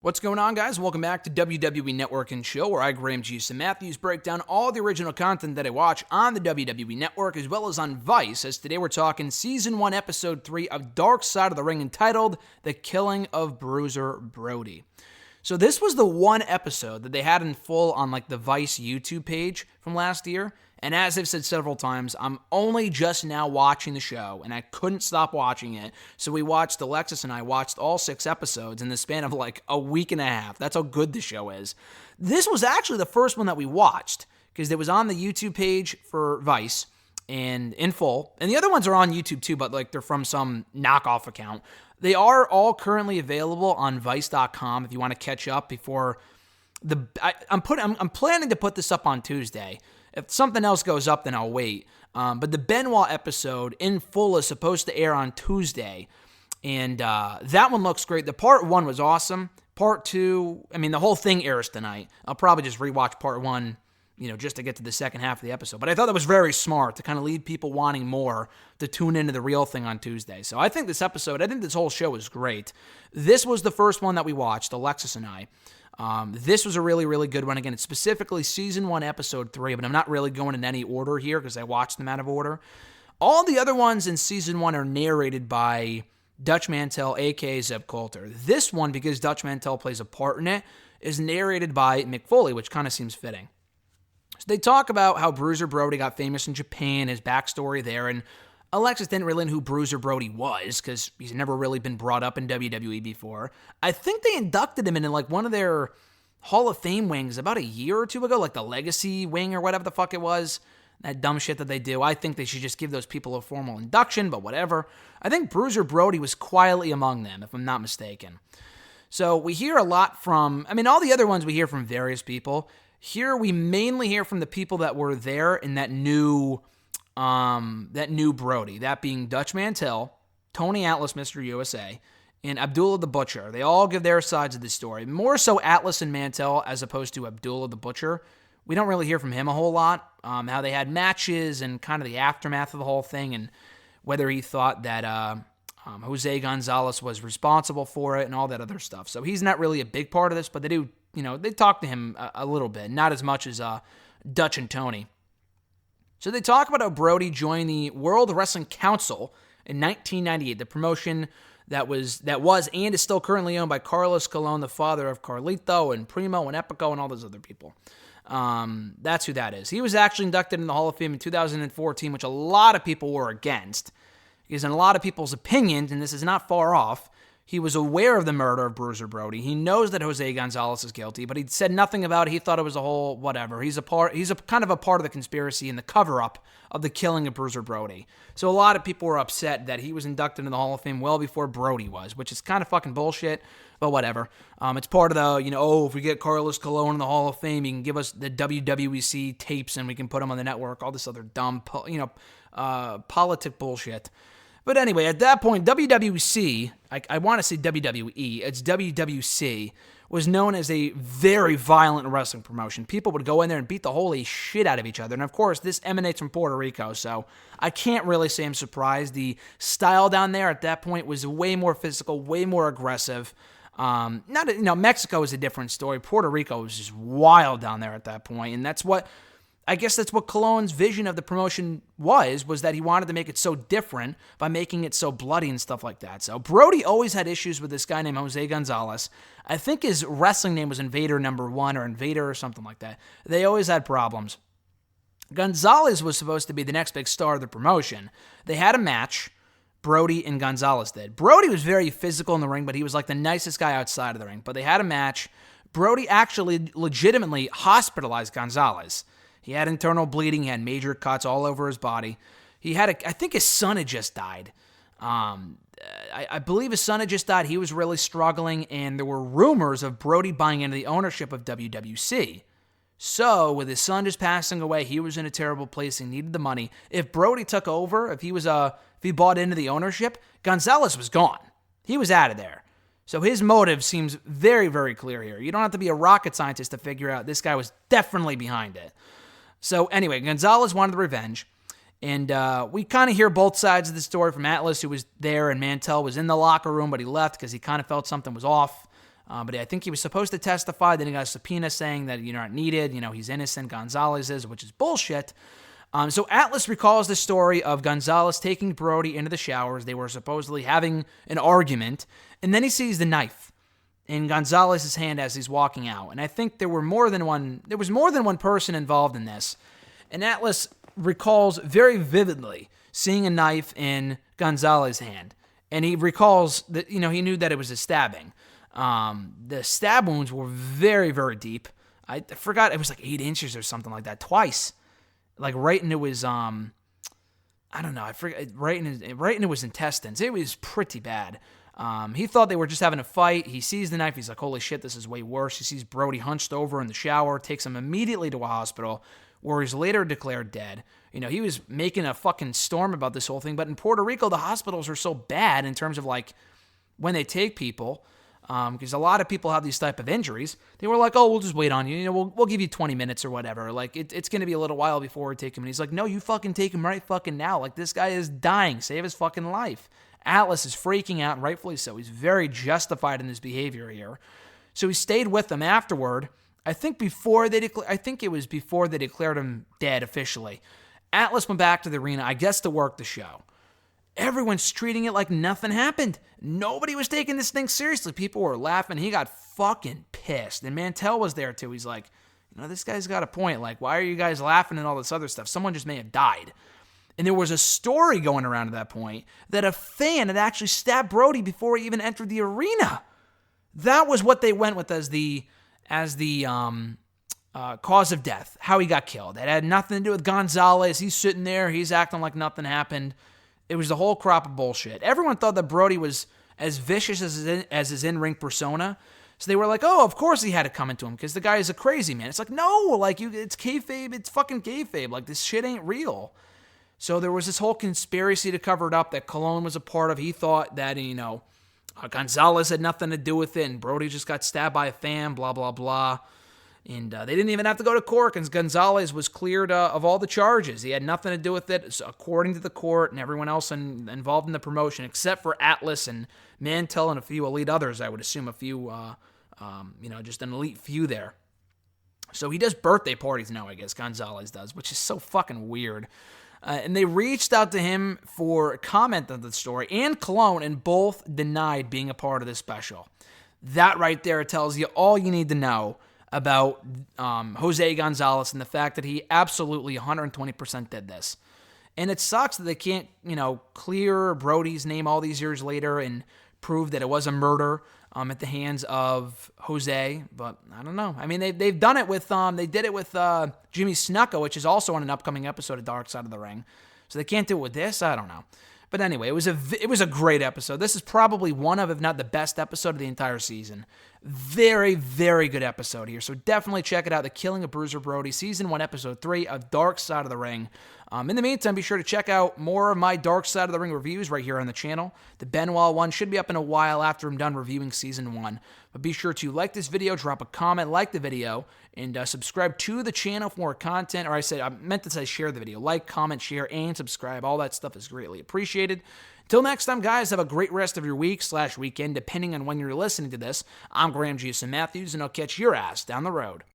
What's going on, guys? Welcome back to WWE Network and Show, where I, Graham G. Matthews, break down all the original content that I watch on the WWE Network, as well as on Vice, as today we're talking Season 1, Episode 3 of Dark Side of the Ring, entitled The Killing of Bruiser Brody. So this was the one episode that they had in full on the Vice YouTube page from last year. And as I've said several times, I'm only just now watching the show, and I couldn't stop watching it. So Alexis and I watched all 6 episodes in the span of a week and a half. That's how good the show is. This was actually the first one that we watched, because it was on the YouTube page for Vice, and in full. And the other ones are on YouTube too, but they're from some knockoff account. They are all currently available on Vice.com if you want to catch up before I'm planning to put this up on Tuesday. If something else goes up, then I'll wait. But the Benoit episode in full is supposed to air on Tuesday, and that one looks great. The part 1 was awesome. Part 2, the whole thing airs tonight. I'll probably just rewatch part 1, just to get to the second half of the episode. But I thought that was very smart to kind of leave people wanting more to tune into the real thing on Tuesday. So I think this whole show is great. This was the first one that we watched, Alexis and I. This was a really, really good one. Again, it's specifically Season 1, Episode 3, but I'm not really going in any order here because I watched them out of order. All the other ones in Season 1 are narrated by Dutch Mantell, a.k.a. Zeb Coulter. This one, because Dutch Mantell plays a part in it, is narrated by Mick Foley, which kind of seems fitting. So they talk about how Bruiser Brody got famous in Japan, his backstory there, and Alexis didn't really know who Bruiser Brody was because he's never really been brought up in WWE before. I think they inducted him in one of their Hall of Fame wings about a year or two ago, the Legacy wing or whatever the fuck it was. That dumb shit that they do. I think they should just give those people a formal induction, but whatever. I think Bruiser Brody was quietly among them, if I'm not mistaken. So we hear a lot from, all the other ones we hear from various people. Here we mainly hear from the people that were there in that new Brody, that being Dutch Mantell, Tony Atlas, Mr. USA, and Abdullah the Butcher. They all give their sides of the story. More so Atlas and Mantell as opposed to Abdullah the Butcher. We don't really hear from him a whole lot. How they had matches and kind of the aftermath of the whole thing, and whether he thought that Jose Gonzalez was responsible for it and all that other stuff. So he's not really a big part of this, but they do, they talk to him a little bit, not as much as Dutch and Tony. So they talk about how Brody joined the World Wrestling Council in 1998, the promotion that was and is still currently owned by Carlos Colon, the father of Carlito and Primo and Epico and all those other people. That's who that is. He was actually inducted in the Hall of Fame in 2014, which a lot of people were against, because in a lot of people's opinions, and this is not far off, he was aware of the murder of Bruiser Brody. He knows that Jose Gonzalez is guilty, but he said nothing about it. He thought it was a whole whatever. He's a kind of a part of the conspiracy and the cover-up of the killing of Bruiser Brody. So a lot of people were upset that he was inducted into the Hall of Fame well before Brody was, which is kind of fucking bullshit, but whatever. It's part of the, if we get Carlos Colon in the Hall of Fame, he can give us the WWEC tapes and we can put them on the network, all this other dumb, politic bullshit. But anyway, at that point, WWC, I want to say WWE, it's WWC, was known as a very violent wrestling promotion. People would go in there and beat the holy shit out of each other. And of course, this emanates from Puerto Rico, so I can't really say I'm surprised. The style down there at that point was way more physical, way more aggressive. Mexico is a different story. Puerto Rico was just wild down there at that point, and that's what Colon's vision of the promotion was that he wanted to make it so different by making it so bloody and stuff like that. So Brody always had issues with this guy named Jose Gonzalez. I think his wrestling name was Invader #1 or Invader or something like that. They always had problems. Gonzalez was supposed to be the next big star of the promotion. They had a match, Brody and Gonzalez did. Brody was very physical in the ring, but he was the nicest guy outside of the ring. But they had a match. Brody actually legitimately hospitalized Gonzalez. He had internal bleeding. He had major cuts all over his body. I think his son had just died. I believe his son had just died. He was really struggling, and there were rumors of Brody buying into the ownership of WWC. So, with his son just passing away, he was in a terrible place. He needed the money. If Brody took over, if he bought into the ownership, Gonzalez was gone. He was out of there. So his motive seems very, very clear here. You don't have to be a rocket scientist to figure out this guy was definitely behind it. So anyway, Gonzalez wanted the revenge. And we kind of hear both sides of the story from Atlas, who was there, and Mantell was in the locker room, but he left because he kind of felt something was off. But I think he was supposed to testify. Then he got a subpoena saying that you're not needed. He's innocent. Gonzalez is, which is bullshit. So Atlas recalls the story of Gonzalez taking Brody into the showers. They were supposedly having an argument. And then he sees the knife in Gonzalez's hand as he's walking out. And I think there was more than one person involved in this. And Atlas recalls very vividly seeing a knife in Gonzalez's hand. And he recalls that, he knew that it was a stabbing. The stab wounds were very, very deep. I forgot, it was like 8 inches or something like that, twice. Like right into his, I don't know, I forget, right into his intestines. It was pretty bad. He thought they were just having a fight. He sees the knife. He's like, holy shit, this is way worse. He sees Brody hunched over in the shower, takes him immediately to a hospital, where he's later declared dead. He was making a fucking storm about this whole thing, but in Puerto Rico, the hospitals are so bad in terms of like when they take people, because a lot of people have these type of injuries. They were like, oh, we'll just wait on you. We'll give you 20 minutes or whatever. Like it's going to be a little while before we take him. And he's like, no, you fucking take him right fucking now. Like this guy is dying. Save his fucking life. Atlas is freaking out, and rightfully so. He's very justified in his behavior here. So he stayed with them afterward. I think it was before they declared him dead officially. Atlas went back to the arena, I guess, to work the show. Everyone's treating it like nothing happened. Nobody was taking this thing seriously. People were laughing. He got fucking pissed. And Mantell was there too. He's like, this guy's got a point. Like, why are you guys laughing and all this other stuff? Someone just may have died. And there was a story going around at that point that a fan had actually stabbed Brody before he even entered the arena. That was what they went with as the cause of death, how he got killed. It had nothing to do with Gonzalez. He's sitting there. He's acting like nothing happened. It was the whole crop of bullshit. Everyone thought that Brody was as vicious as his in-ring persona. So they were like, oh, of course he had to come into him because the guy is a crazy man. It's like, no, like it's kayfabe. It's fucking kayfabe. Like this shit ain't real. So there was this whole conspiracy to cover it up that Colon was a part of. He thought that, Gonzalez had nothing to do with it, and Brody just got stabbed by a fan, blah, blah, blah. And they didn't even have to go to court because Gonzalez was cleared of all the charges. He had nothing to do with it, according to the court and everyone else involved in the promotion, except for Atlas and Mantell and a few elite others, I would assume a few, just an elite few there. So he does birthday parties now, I guess, Gonzalez does, which is so fucking weird. And they reached out to him for comment on the story and Cologne, and both denied being a part of this special. That right there tells you all you need to know about Jose Gonzalez and the fact that he absolutely 120% did this. And it sucks that they can't, clear Brody's name all these years later and prove that it was a murder at the hands of Jose. But I don't know. I mean, they've done it with, they did it with Jimmy Snuka, which is also on an upcoming episode of Dark Side of the Ring. So they can't do it with this? I don't know. But anyway, it was a great episode. This is probably one of, if not the best episode of the entire season. Very, very good episode here. So definitely check it out. The Killing of Bruiser Brody, Season 1, Episode 3 of Dark Side of the Ring. In the meantime, be sure to check out more of my Dark Side of the Ring reviews right here on the channel. The Benoit one should be up in a while after I'm done reviewing Season 1. But be sure to like this video, drop a comment, like the video, and subscribe to the channel for more content. Or I meant to say share the video. Like, comment, share, and subscribe. All that stuff is greatly appreciated. Till next time, guys, have a great rest of your week/weekend, depending on when you're listening to this. I'm Graham G.S. Matthews, and I'll catch your ass down the road.